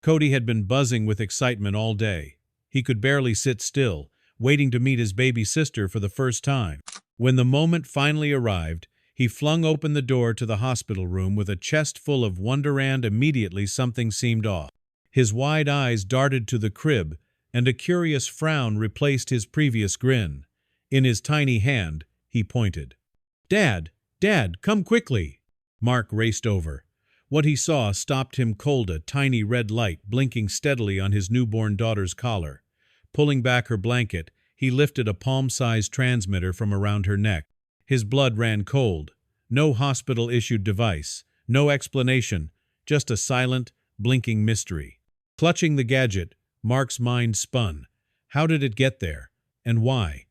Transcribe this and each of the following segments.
Cody had been buzzing with excitement all day. He could barely sit still, waiting to meet his baby sister for the first time. When the moment finally arrived, he flung open the door to the hospital room with a chest full of wonder, and immediately something seemed off. His wide eyes darted to the crib, and a curious frown replaced his previous grin. In his tiny hand, he pointed. "Dad! Dad, come quickly!" Mark raced over. What he saw stopped him cold, a tiny red light blinking steadily on his newborn daughter's collar. Pulling back her blanket, he lifted a palm-sized transmitter from around her neck. His blood ran cold. No hospital-issued device, no explanation, just a silent, blinking mystery. Clutching the gadget, Mark's mind spun. How did it get there? And why?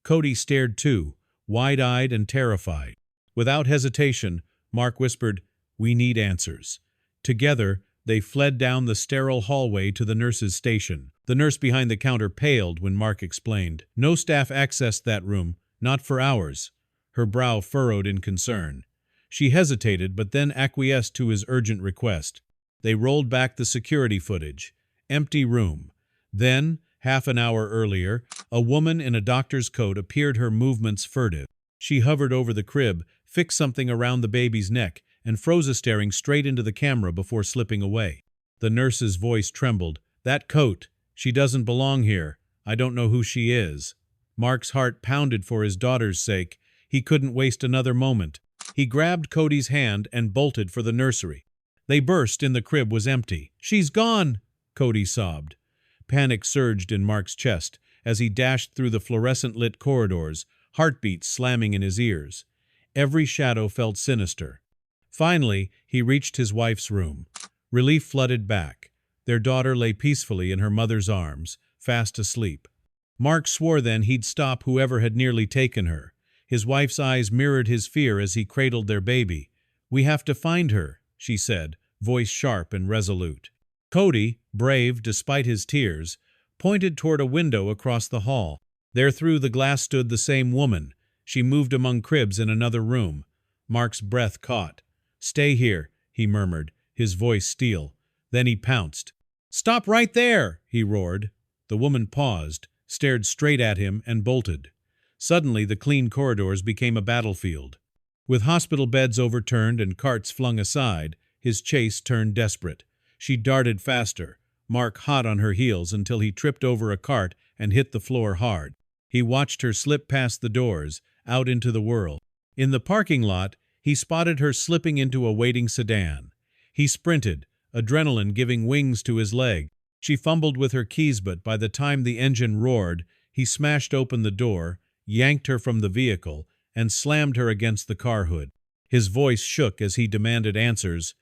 Cody stared too, wide-eyed and terrified. Without hesitation, Mark whispered, "We need answers." Together, they fled down the sterile hallway to the nurse's station. The nurse behind the counter paled when Mark explained. No staff accessed that room, not for hours. Her brow furrowed in concern. She hesitated, but then acquiesced to his urgent request. They rolled back the security footage. Empty room. Then, half an hour earlier, a woman in a doctor's coat appeared, her movements furtive. She hovered over the crib, fixed something around the baby's neck, and froze, staring straight into the camera before slipping away. The nurse's voice trembled. "That coat! She doesn't belong here. I don't know who she is." Mark's heart pounded for his daughter's sake. He couldn't waste another moment. He grabbed Cody's hand and bolted for the nursery. They burst in. The crib was empty. "She's gone!" Cody sobbed. Panic surged in Mark's chest as he dashed through the fluorescent-lit corridors, heartbeats slamming in his ears. Every shadow felt sinister. Finally, he reached his wife's room. Relief flooded back. Their daughter lay peacefully in her mother's arms, fast asleep. Mark swore then he'd stop whoever had nearly taken her. His wife's eyes mirrored his fear as he cradled their baby. "We have to find her," she said, voice sharp and resolute. Cody, brave despite his tears, pointed toward a window across the hall. There through the glass stood the same woman. She moved among cribs in another room. Mark's breath caught. "Stay here," he murmured, his voice steel. Then he pounced. "Stop right there!" he roared. The woman paused, stared straight at him, and bolted. Suddenly, the clean corridors became a battlefield. With hospital beds overturned and carts flung aside, his chase turned desperate. She darted faster, Mark hot on her heels, until he tripped over a cart and hit the floor hard. He watched her slip past the doors, out into the world. In the parking lot, he spotted her slipping into a waiting sedan. He sprinted, adrenaline giving wings to his leg. She fumbled with her keys, but by the time the engine roared, he smashed open the door, yanked her from the vehicle, and slammed her against the car hood. His voice shook as he demanded answers.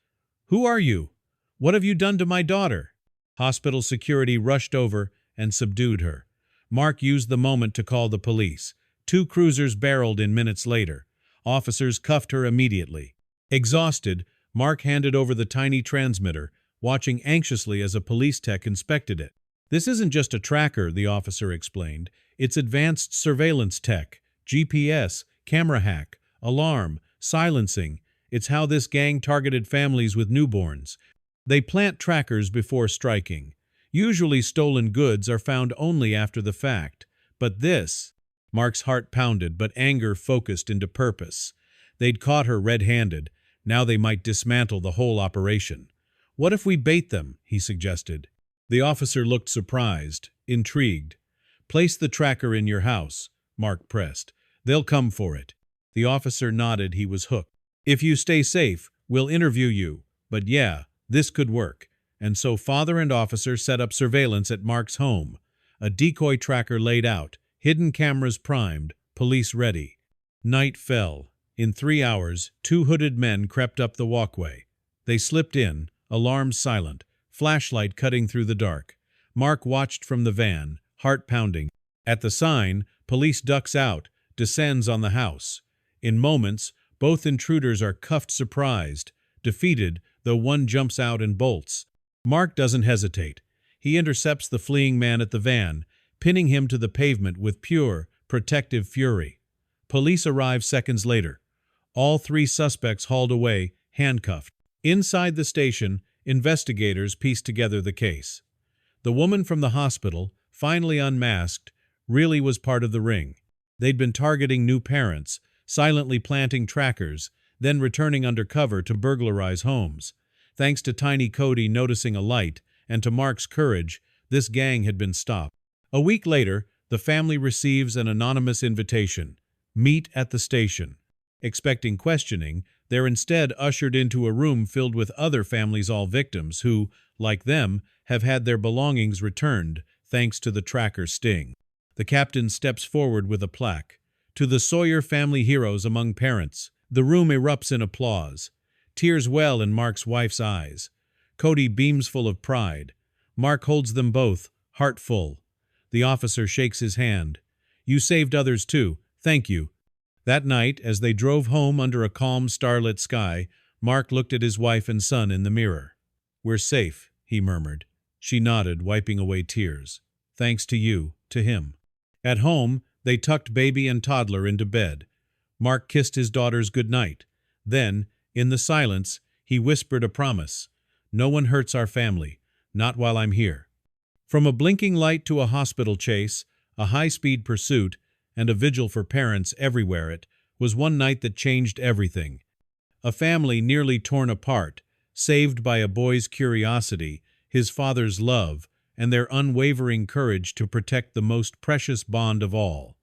"Who are you? What have you done to my daughter?" Hospital security rushed over and subdued her. Mark used the moment to call the police. 2 cruisers barreled in minutes later. Officers cuffed her immediately. Exhausted, Mark handed over the tiny transmitter, watching anxiously as a police tech inspected it. "This isn't just a tracker," the officer explained. "It's advanced surveillance tech, GPS, camera hack, alarm, silencing. It's how this gang targeted families with newborns. They plant trackers before striking. Usually stolen goods are found only after the fact. But this—" Mark's heart pounded, but anger focused into purpose. They'd caught her red-handed. Now they might dismantle the whole operation. "What if we bait them?" he suggested. The officer looked surprised, intrigued. "Place the tracker in your house," Mark pressed. "They'll come for it." The officer nodded. He was hooked. "If you stay safe, we'll interview you. But yeah, this could work." And so father and officer set up surveillance at Mark's home. A decoy tracker laid out, hidden cameras primed, police ready. Night fell. In 3 hours, 2 hooded men crept up the walkway. They slipped in, alarms silent, flashlight cutting through the dark. Mark watched from the van, heart pounding. At the sign, "Police ducks out," descends on the house. In moments, both intruders are cuffed, surprised, defeated, though one jumps out and bolts. Mark doesn't hesitate. He intercepts the fleeing man at the van, pinning him to the pavement with pure, protective fury. Police arrive seconds later. All 3 suspects hauled away, handcuffed. Inside the station, investigators pieced together the case. The woman from the hospital, finally unmasked, really was part of the ring. They'd been targeting new parents, silently planting trackers, then returning undercover to burglarize homes. Thanks to Tiny Cody noticing a light, and to Mark's courage, this gang had been stopped. A week later, the family receives an anonymous invitation. Meet at the station. Expecting questioning, they're instead ushered into a room filled with other families, all victims who, like them, have had their belongings returned thanks to the tracker's sting. The captain steps forward with a plaque. To the Sawyer family heroes among parents. The room erupts in applause. Tears well in Mark's wife's eyes. Cody beams full of pride. Mark holds them both, heart full. The officer shakes his hand. You saved others too. Thank you. That night, as they drove home under a calm, starlit sky, Mark looked at his wife and son in the mirror. We're safe, he murmured. She nodded, wiping away tears. Thanks to you, to him. At home, they tucked baby and toddler into bed. Mark kissed his daughters goodnight. Then, in the silence, he whispered a promise. No one hurts our family, not while I'm here. From a blinking light to a hospital chase, a high-speed pursuit, and a vigil for parents everywhere, it was one night that changed everything. A family nearly torn apart, saved by a boy's curiosity, his father's love, and their unwavering courage to protect the most precious bond of all.